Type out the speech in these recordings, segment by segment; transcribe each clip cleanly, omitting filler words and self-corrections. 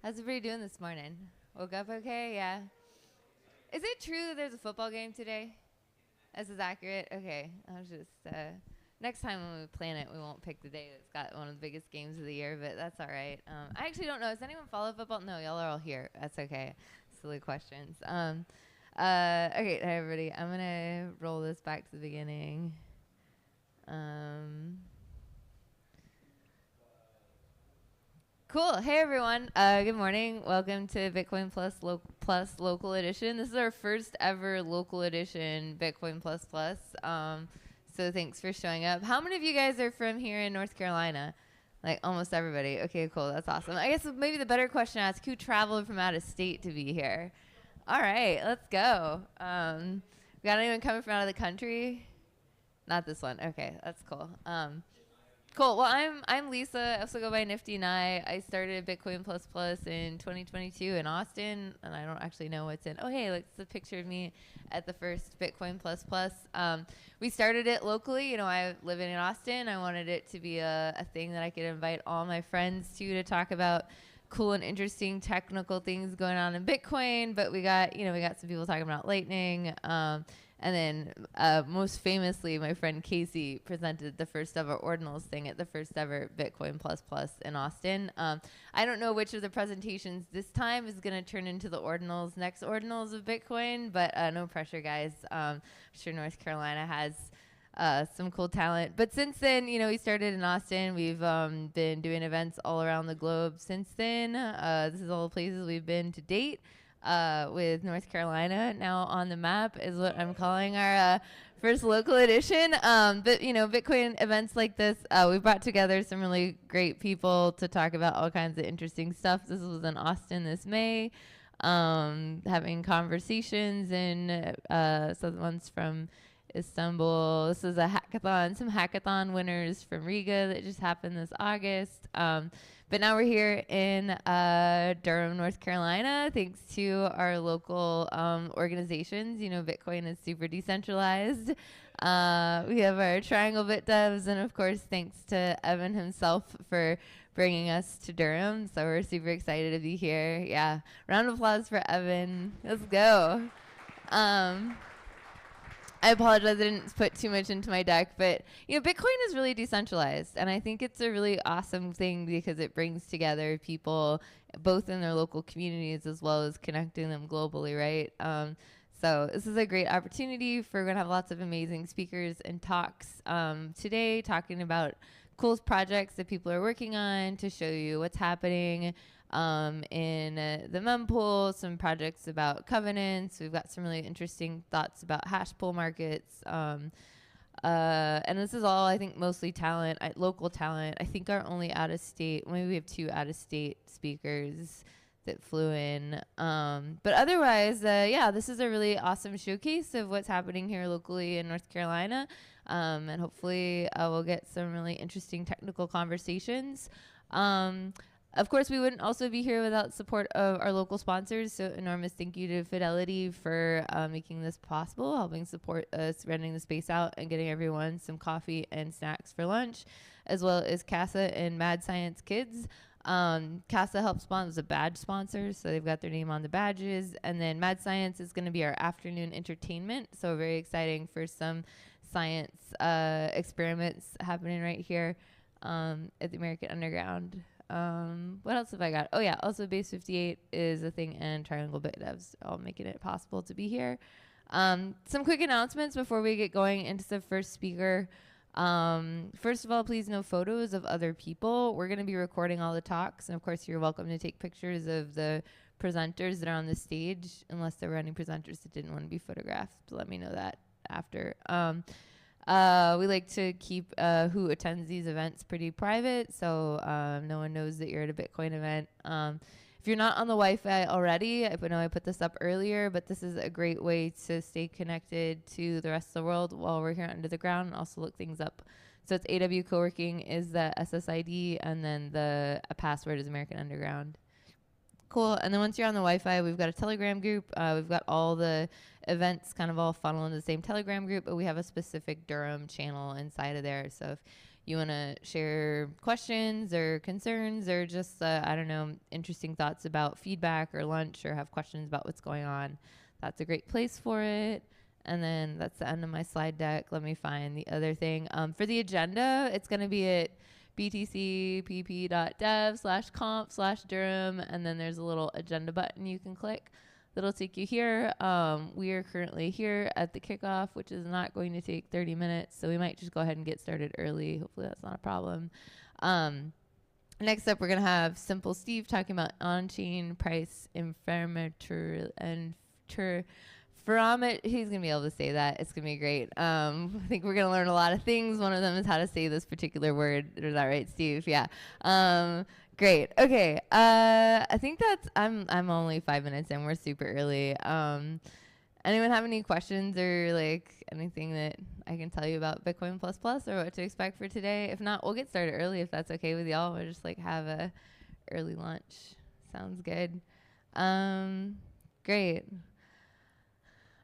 How's everybody doing this morning? Woke up okay? Yeah. Is it true that there's a football game today? This is accurate? Okay. I was just, next time when we plan it, we won't pick the day that's got one of the biggest games of the year, but that's all right. I actually don't know. Does anyone follow football? No, y'all are all here. That's okay. Silly questions. Okay, hi, everybody. I'm going to roll this back to the beginning. Cool. Hey, everyone. Good morning. Welcome to Bitcoin Plus Local Edition. This is our first ever local edition Bitcoin Plus. So thanks for showing up. How many of you guys are from here in North Carolina? Like almost everybody. Okay, cool. That's awesome. I guess maybe the better question to ask, who traveled from out of state to be here? All right, let's go. We got anyone coming from out of the country? Not this one. Okay, that's cool. Cool. Well, I'm Lisa. I also go by Nifty and I started Bitcoin Plus in 2022 in Austin, and I don't actually know what's in. Oh, hey, look, it's a picture of me at the first Bitcoin Plus. We started it locally. You know, I live in Austin. I wanted it to be a thing that I could invite all my friends to talk about cool and interesting technical things going on in Bitcoin. But we got some people talking about Lightning. And then most famously, my friend Casey presented the first ever ordinals thing at the first ever Bitcoin Plus in Austin. I don't know which of the presentations this time is going to turn into the next ordinals of Bitcoin, but no pressure, guys. I'm sure North Carolina has some cool talent. But since then, we started in Austin. We've been doing events all around the globe since then. This is all the places we've been to date. With North Carolina now on the map is what I'm calling our first local edition. But, Bitcoin events like this, we brought together some really great people to talk about all kinds of interesting stuff. This was in Austin this May, having conversations and some ones from Istanbul. This is a hackathon, some hackathon winners from Riga that just happened this August. But now we're here in Durham, North Carolina, thanks to our local organizations. Bitcoin is super decentralized. We have our Triangle Bit Devs, and of course, thanks to Evan himself for bringing us to Durham. So we're super excited to be here. Yeah, round of applause for Evan. Let's go. I apologize, I didn't put too much into my deck, but Bitcoin is really decentralized, and I think it's a really awesome thing because it brings together people both in their local communities as well as connecting them globally, right? So this is a great opportunity. We're going to have lots of amazing speakers and talks today, talking about cool projects that people are working on to show you what's happening in the mempool, some projects about covenants. We've got some really interesting thoughts about hash pool markets. And this is all, I think, mostly talent, local talent. I think our only out-of-state, maybe we have 2 out-of-state speakers that flew in. But otherwise, this is a really awesome showcase of what's happening here locally in North Carolina. And hopefully we'll get some really interesting technical conversations. Of course, we wouldn't also be here without support of our local sponsors. So enormous thank you to Fidelity for making this possible, helping support us renting the space out and getting everyone some coffee and snacks for lunch, as well as CASA and Mad Science Kids. CASA helps sponsor, a badge sponsor, so they've got their name on the badges. And then Mad Science is going to be our afternoon entertainment. So very exciting for some science experiments happening right here at the American Underground. What else have I got? Oh yeah, also Base 58 is a thing, and Triangle Bit Devs all making it possible to be here. Some quick announcements before we get going into the first speaker. First of all, please no photos of other people. We're going to be recording all the talks, and of course you're welcome to take pictures of the presenters that are on the stage, unless there were any presenters that didn't want to be photographed. Let me know that after. We like to keep who attends these events pretty private, so no one knows that you're at a Bitcoin event. If you're not on the Wi-Fi already, I know I put this up earlier, but this is a great way to stay connected to the rest of the world while we're here under the ground and also look things up. So it's AW Co-working is the SSID, and then the password is American Underground. Cool. And then once you're on the Wi-Fi, we've got a Telegram group. We've got all the events kind of all funnel into the same Telegram group, but we have a specific Durham channel inside of there. So if you want to share questions or concerns or just, I don't know, interesting thoughts about feedback or lunch or have questions about what's going on, that's a great place for it. And then that's the end of my slide deck. Let me find the other thing. For the agenda, it's going to be at btcplusplus.dev/conf/Durham. And then there's a little agenda button you can click that'll take you here. We are currently here at the kickoff, which is not going to take 30 minutes. So we might just go ahead and get started early. Hopefully that's not a problem. Next up, we're going to have Simple Steve talking about on-chain price inframeter and from it, he's going to be able to say that. It's going to be great. I think we're going to learn a lot of things. One of them is how to say this particular word. Is that right, Steve? Yeah. Great. Okay. I think that's, I'm only 5 minutes in. We're super early. Anyone have any questions or like anything that I can tell you about Bitcoin Plus Plus or what to expect for today? If not, we'll get started early if that's okay with y'all. We'll just like have a early lunch. Sounds good. Great.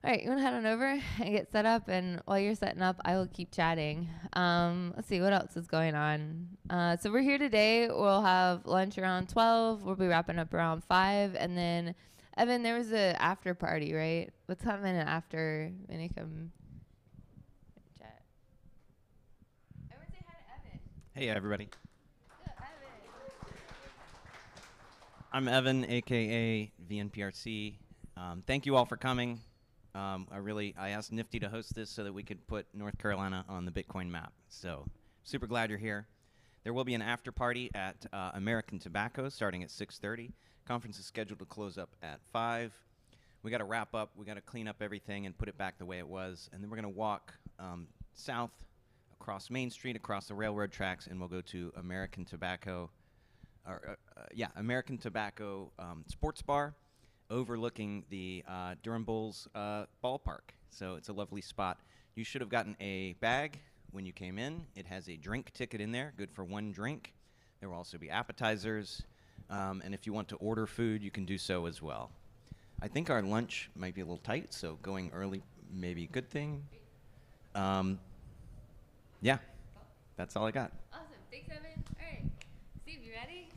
All right, you want to head on over and get set up, and while you're setting up, I will keep chatting. Let's see, what else is going on? So we're here today. We'll have lunch around 12. We'll be wrapping up around 5, and then, Evan, there was an after party, right? What's happening after? When you come chat. Everyone say hi to Evan. Hey, everybody. Good, Evan. I'm Evan, a.k.a. VNPRC. Thank you all for coming. I asked Nifty to host this so that we could put North Carolina on the Bitcoin map. So super glad you're here. There will be an after party at American Tobacco starting at 6:30. Conference is scheduled to close up at 5. We got to wrap up. We got to clean up everything and put it back the way it was. And then we're going to walk south across Main Street, across the railroad tracks, and we'll go to American Tobacco, American Tobacco Sports Bar, overlooking the Durham Bulls ballpark. So it's a lovely spot. You should have gotten a bag when you came in. It has a drink ticket in there, good for one drink. There will also be appetizers. And if you want to order food, you can do so as well. I think our lunch might be a little tight, so going early may be a good thing. Yeah, that's all I got. Awesome. Thanks, Evan. All right. Steve, you ready?